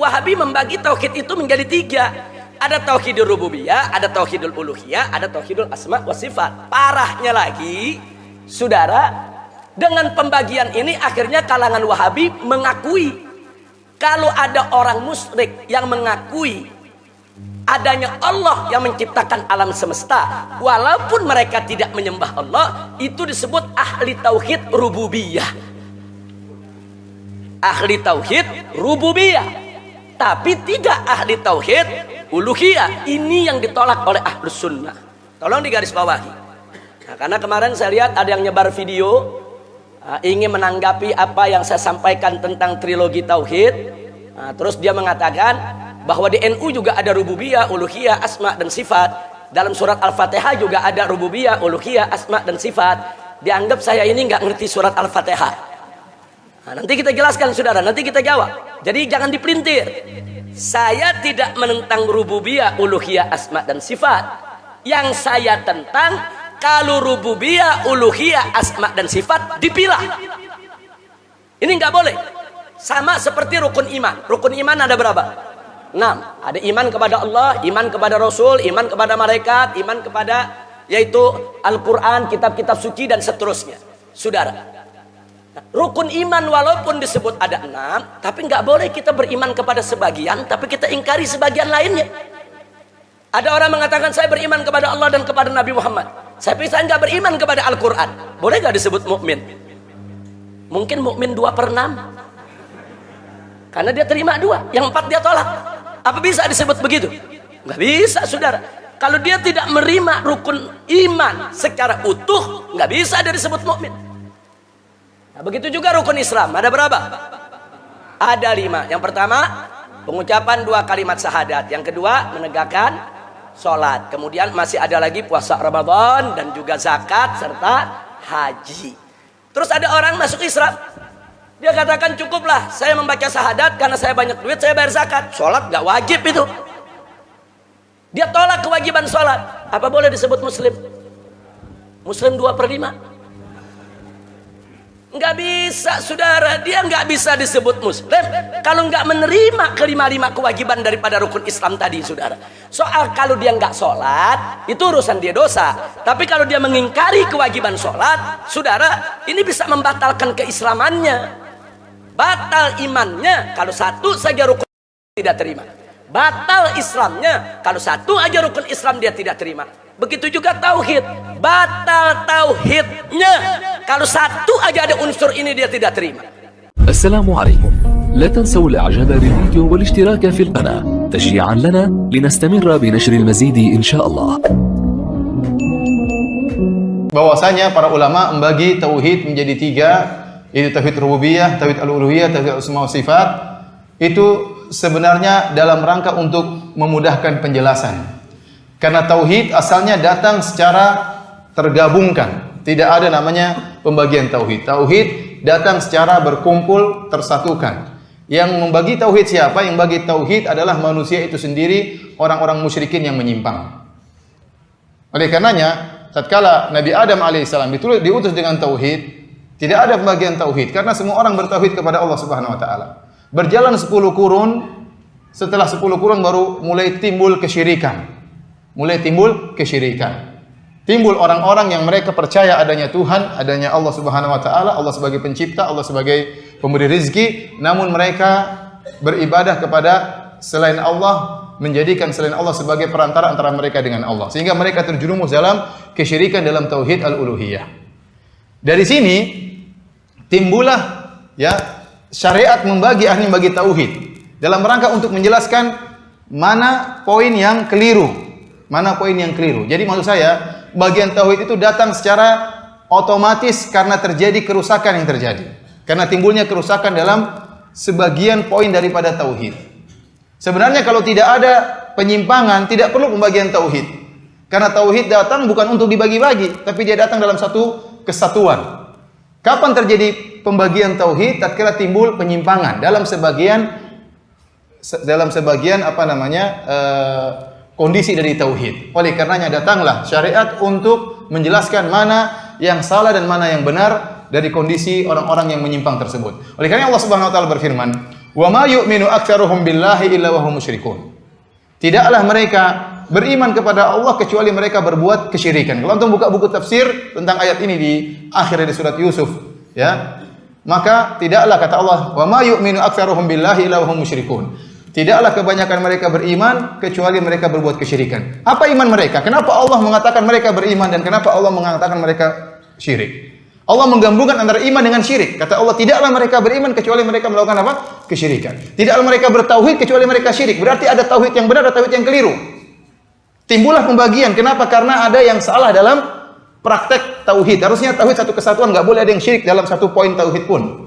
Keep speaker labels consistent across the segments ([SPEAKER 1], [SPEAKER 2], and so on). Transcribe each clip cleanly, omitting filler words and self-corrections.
[SPEAKER 1] Wahabi membagi tauhid itu menjadi tiga. Ada tauhidul rububiyah, ada tauhidul uluhiyah, ada tauhidul asma wa sifat. Parahnya lagi, saudara, dengan pembagian ini akhirnya kalangan Wahabi mengakui kalau ada orang musyrik yang mengakui adanya Allah yang menciptakan alam semesta, walaupun mereka tidak menyembah Allah, itu disebut ahli tauhid rububiyah. Ahli tauhid rububiyah, tapi tidak ahli tauhid uluhiyah. Ini yang ditolak oleh ahlus sunnah. Tolong digarisbawahi. Nah, karena kemarin saya lihat ada yang nyebar video ingin menanggapi apa yang saya sampaikan tentang trilogi tauhid. Nah, terus dia mengatakan bahwa di NU juga ada rububiyah, uluhiyah, asma dan sifat. Dalam surat Al-Fatihah juga ada rububiyah, uluhiyah, asma dan sifat. Dianggap saya ini nggak ngerti surat Al-Fatihah. Nah, nanti kita jelaskan saudara, nanti kita jawab. Jadi jangan dipelintir. Saya tidak menentang rububiyah, uluhiyah, asma dan sifat. Yang saya tentang kalau rububiyah, uluhiyah, asma dan sifat dipilah. Ini nggak boleh. Sama seperti rukun iman. Rukun iman ada berapa? 6. Ada iman kepada Allah, iman kepada Rasul, iman kepada malaikat, iman kepada yaitu Al-Quran, kitab-kitab suci dan seterusnya. Saudara, rukun iman walaupun disebut ada 6, tapi nggak boleh kita beriman kepada sebagian, tapi kita ingkari sebagian lainnya. Ada orang mengatakan saya beriman kepada Allah dan kepada Nabi Muhammad, tapi saya nggak beriman kepada Al-Quran. Boleh nggak disebut mukmin? Mungkin mukmin 2/6, karena dia terima 2, yang 4 dia tolak. Apa bisa disebut begitu? Nggak bisa saudara. Kalau dia tidak menerima rukun iman secara utuh, nggak bisa dia disebut mukmin. Nah, begitu juga rukun Islam. Ada berapa? Ada 5. Yang pertama, pengucapan 2 kalimat syahadat. Yang kedua, menegakkan sholat. Kemudian masih ada lagi puasa Ramadan dan juga zakat serta haji. Terus ada orang masuk Islam, dia katakan cukuplah saya membaca syahadat karena saya banyak duit, saya bayar zakat. Sholat gak wajib itu. Dia tolak kewajiban sholat. Apa boleh disebut muslim? Muslim 2/5? Nggak bisa saudara. Dia nggak bisa disebut muslim kalau nggak menerima kelima-lima kewajiban daripada rukun Islam tadi saudara. Soal kalau dia nggak sholat itu urusan dia dosa, tapi kalau dia mengingkari kewajiban sholat, saudara, ini bisa membatalkan keislamannya. Batal imannya kalau satu saja rukun tidak terima. Batal Islamnya kalau satu aja rukun Islam dia tidak terima. Begitu juga tauhid. Batal tauhidnya kalau satu aja ada unsur ini dia tidak terima.
[SPEAKER 2] Assalamualaikum. لا تنسوا الإعجاب بالفيديو والاشتراك في القناة تشجيعا لنا لنستمر بنشر المزيد إن شاء الله.
[SPEAKER 3] Bahwasanya para ulama membagi tauhid menjadi 3, yaitu tauhid rububiyah, tauhid al-uluhiyah, tauhid asma wa sifat. Itu sebenarnya dalam rangka untuk memudahkan penjelasan. Karena tauhid asalnya datang secara tergabungkan. Tidak ada namanya pembagian tauhid. Tauhid datang secara berkumpul, tersatukan. Yang membagi tauhid siapa? Yang bagi tauhid adalah manusia itu sendiri, orang-orang musyrikin yang menyimpang. Oleh karenanya, tatkala Nabi Adam alaihissalam diutus dengan tauhid, tidak ada pembagian tauhid karena semua orang bertauhid kepada Allah Subhanahu wa taala. Berjalan 10 kurun, setelah 10 kurun baru mulai timbul kesyirikan. Timbul orang-orang yang mereka percaya adanya Tuhan, adanya Allah Subhanahu wa taala, Allah sebagai pencipta, Allah sebagai pemberi rezeki, namun mereka beribadah kepada selain Allah, menjadikan selain Allah sebagai perantara antara mereka dengan Allah. Sehingga mereka terjerumus dalam kesyirikan dalam tauhid al-uluhiyah. Dari sini timbullah syariat membagi tauhid dalam rangka untuk menjelaskan mana poin yang keliru. Jadi maksud saya, bagian tauhid itu datang secara otomatis karena terjadi kerusakan yang terjadi. Karena timbulnya kerusakan dalam sebagian poin daripada tauhid. Sebenarnya kalau tidak ada penyimpangan, tidak perlu pembagian tauhid. Karena tauhid datang bukan untuk dibagi-bagi, tapi dia datang dalam satu kesatuan. Kapan terjadi pembagian tauhid? Tatkala timbul penyimpangan dalam sebagian kondisi dari tauhid. Oleh karenanya datanglah syariat untuk menjelaskan mana yang salah dan mana yang benar dari kondisi orang-orang yang menyimpang tersebut. Oleh karena Allah Subhanahu wa taala berfirman, Wa ma yu'minu aktsaruhum billahi illa wa hum musyrikun. Tidaklah mereka beriman kepada Allah kecuali mereka berbuat kesyirikan. Kalau antum buka buku tafsir tentang ayat ini di akhir dari surat Yusuf, ya, maka tidaklah kata Allah, wa ma yu'minu aktsaruhum billahi illa wa hum musyrikun. Tidaklah kebanyakan mereka beriman kecuali mereka berbuat kesyirikan. Apa iman mereka? Kenapa Allah mengatakan mereka beriman dan kenapa Allah mengatakan mereka syirik? Allah menggabungkan antara iman dengan syirik. Kata Allah, tidaklah mereka beriman kecuali mereka melakukan apa? Kesyirikan. Tidaklah mereka bertauhid kecuali mereka syirik. Berarti ada tauhid yang benar, ada tauhid yang keliru. Timbullah pembagian. Kenapa? Karena ada yang salah dalam praktek tauhid. Harusnya tauhid satu kesatuan, enggak boleh ada yang syirik dalam satu poin tauhid pun.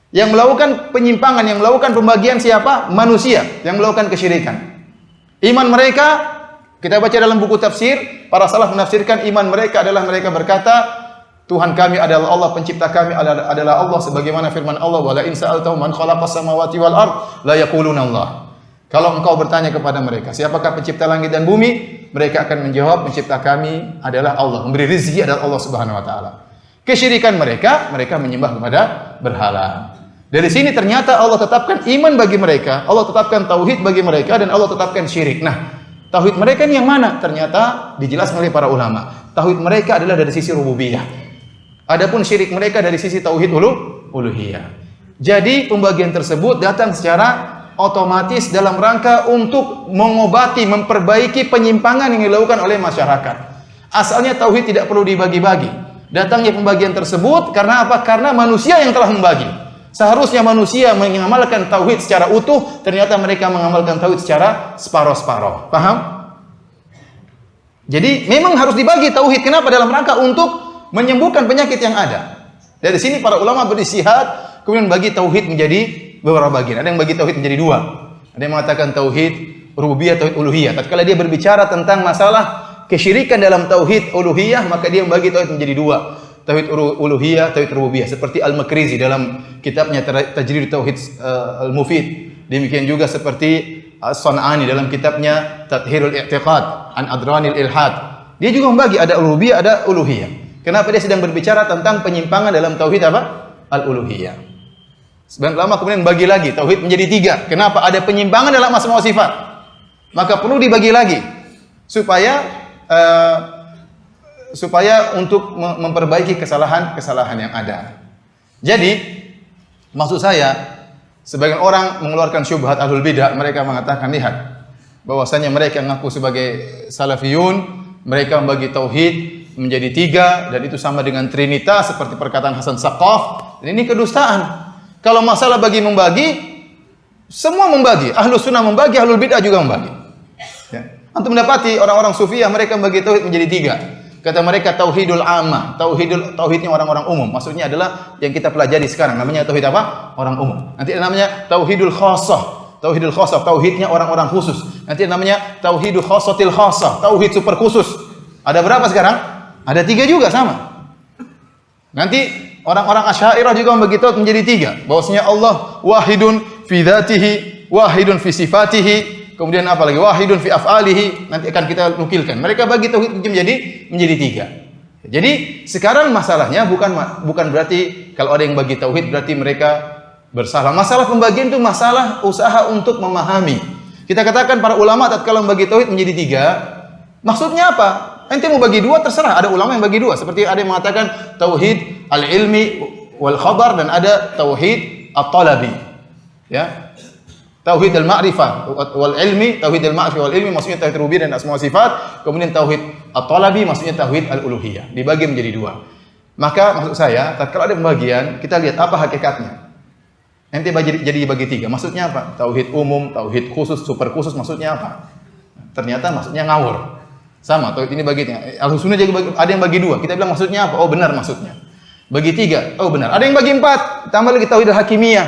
[SPEAKER 3] Yang melakukan penyimpangan, yang melakukan pembagian siapa? Manusia yang melakukan kesyirikan. Iman mereka, kita baca dalam buku tafsir, para salaf menafsirkan iman mereka adalah mereka berkata, Tuhan kami adalah Allah, pencipta kami adalah Allah, sebagaimana firman Allah, wala in sa'altahum man khalaqas samawati wal ard la yaquluna Allah. Kalau engkau bertanya kepada mereka, siapakah pencipta langit dan bumi? Mereka akan menjawab, pencipta kami adalah Allah, memberi rezeki adalah Allah Subhanahu wa taala. Kesyirikan mereka menyembah kepada berhala. Dari sini ternyata Allah tetapkan iman bagi mereka, Allah tetapkan tauhid bagi mereka, dan Allah tetapkan syirik. Nah, tauhid mereka ini yang mana? Ternyata dijelaskan oleh para ulama. Tauhid mereka adalah dari sisi rububiyah. Adapun syirik mereka dari sisi tauhid uluhiyah. Jadi pembagian tersebut datang secara otomatis dalam rangka untuk mengobati, memperbaiki penyimpangan yang dilakukan oleh masyarakat. Asalnya tauhid tidak perlu dibagi-bagi. Datangnya pembagian tersebut karena apa? Karena manusia yang telah membagi. Seharusnya manusia mengamalkan tauhid secara utuh, ternyata mereka mengamalkan tauhid secara separuh-separuh. Paham? Jadi memang harus dibagi tauhid. Kenapa? Dalam rangka untuk menyembuhkan penyakit yang ada. Dari sini para ulama beristihad, kemudian bagi tauhid menjadi beberapa bagian. Ada yang bagi tauhid menjadi dua. Ada yang mengatakan tauhid rububiyah, tauhid uluhiyah. Tatkala dia berbicara tentang masalah kesyirikan dalam tauhid uluhiyah, maka dia membagi tauhid menjadi dua. Tauhid uluhiyah, tauhid rububiyah. Seperti Al-Makrizi dalam kitabnya Tajrid Tauhid Al-Mufid. Demikian juga seperti As-San'ani dalam kitabnya Tathhirul I'tiqad an Adranil Ilhad. Dia juga membagi ada rububiyah, ada uluhiyah. Kenapa dia sedang berbicara tentang penyimpangan dalam tauhid apa? Al-uluhiyah. Sebagian ulama kemudian bagi lagi tauhid menjadi tiga. Kenapa? Ada penyimpangan dalam asma wa sifat. Maka perlu dibagi lagi supaya untuk memperbaiki kesalahan-kesalahan yang ada. Jadi maksud saya, sebagian orang mengeluarkan syubhat ahlul bidah, mereka mengatakan, lihat bahwasanya mereka mengaku sebagai salafiyun, mereka membagi tauhid menjadi tiga, dan itu sama dengan trinitas seperti perkataan Hasan Saqaf. Dan ini kedustaan. Kalau masalah membagi, semua membagi. Ahlus sunnah membagi, ahlul bid'ah juga membagi. Ya. Antum mendapati orang-orang sufiyah mereka membagi tauhid menjadi tiga. Kata mereka tauhidul ammah, tauhidnya orang-orang umum. Maksudnya adalah yang kita pelajari sekarang, namanya tauhid apa? Orang umum. Nanti namanya tauhidul khassah. Tauhidul khassah, tauhidnya orang-orang khusus. Nanti namanya tauhidul khassatil khassah, tauhid super khusus. Ada berapa sekarang? Ada tiga juga sama. Nanti orang-orang Asy'ariyah juga membagi tauhid menjadi tiga. Bahwasanya Allah wahidun fi dzatihi, wahidun fi sifatihi, kemudian apa lagi? Wahidun fi af'alihi. Nanti akan kita nukilkan. Mereka bagi tauhid menjadi tiga. Jadi sekarang masalahnya bukan berarti kalau ada yang bagi tauhid berarti mereka bersalah. Masalah pembagian itu masalah usaha untuk memahami. Kita katakan para ulama tatkala membagi tauhid menjadi tiga, maksudnya apa? Ente mau bagi dua terserah. Ada ulama yang bagi dua. Seperti ada yang mengatakan tauhid al-ilmi wal khabar, dan ada tauhid at-talabi. Ya. Tauhid al-ma'rifah wal ilmi, tauhid al-ma'rifah wal ilmi maksudnya tauhid rububiyah dan asma wa sifat. Kemudian tauhid at-talabi maksudnya tauhid al-uluhiyah. Dibagi menjadi dua. Maka maksud saya, tatkala ada pembagian, kita lihat apa hakikatnya. Ente jadi bagi tiga. Maksudnya apa? Tauhid umum, tauhid khusus, super khusus maksudnya apa? Ternyata maksudnya ngawur. Sama, tauhid ini baginya. Al-Sunnah juga ada yang bagi dua. Kita bilang maksudnya apa? Oh benar maksudnya. Bagi tiga. Oh benar. Ada yang bagi empat. Tambah lagi tauhid al-hakimiyah.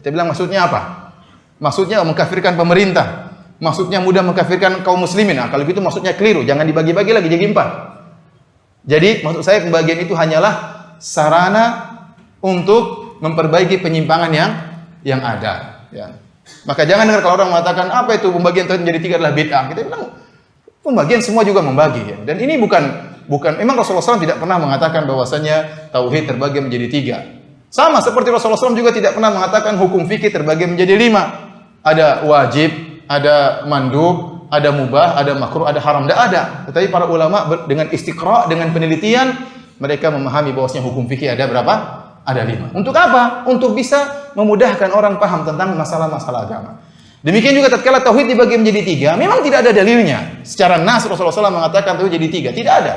[SPEAKER 3] Kita bilang maksudnya apa? Maksudnya mengkafirkan pemerintah. Maksudnya mudah mengkafirkan kaum muslimin. Nah, kalau gitu maksudnya keliru. Jangan dibagi-bagi lagi jadi empat. Jadi maksud saya pembagian itu hanyalah sarana untuk memperbaiki penyimpangan yang ada. Ya. Maka jangan dengar kalau orang mengatakan apa itu pembagian tauhid menjadi tiga adalah bid'ah. Kita bilang pembagian semua juga membagi, ya. Dan ini bukan memang Rasulullah SAW tidak pernah mengatakan bahwasanya tauhid terbagi menjadi tiga. Sama seperti Rasulullah SAW juga tidak pernah mengatakan hukum fikih terbagi menjadi 5. Ada wajib, ada mandub, ada mubah, ada makruh, ada haram. Tidak ada. Tetapi para ulama dengan istiqra, dengan penelitian, mereka memahami bahwasanya hukum fikih ada berapa? Ada 5. Untuk apa? Untuk bisa memudahkan orang paham tentang masalah-masalah agama. Demikian juga tatkala tauhid dibagi menjadi 3, memang tidak ada dalilnya. Secara nas Rasulullah SAW mengatakan tauhid jadi 3. Tidak ada.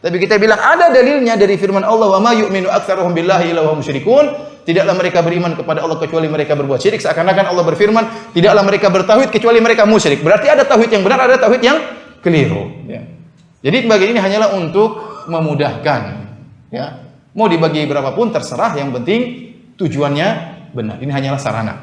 [SPEAKER 3] Tapi kita bilang ada dalilnya dari firman Allah, wa ma yu'minu aktsaruhum billahi illa hum musyrikun. Tidaklah mereka beriman kepada Allah kecuali mereka berbuat syirik. Seakan-akan Allah berfirman, tidaklah mereka bertauhid kecuali mereka musyrik. Berarti ada tauhid yang benar, ada tauhid yang keliru. Ya. Jadi pembagian ini hanyalah untuk memudahkan. Ya. Mau dibagi berapapun terserah, yang penting tujuannya benar. Ini hanyalah sarana.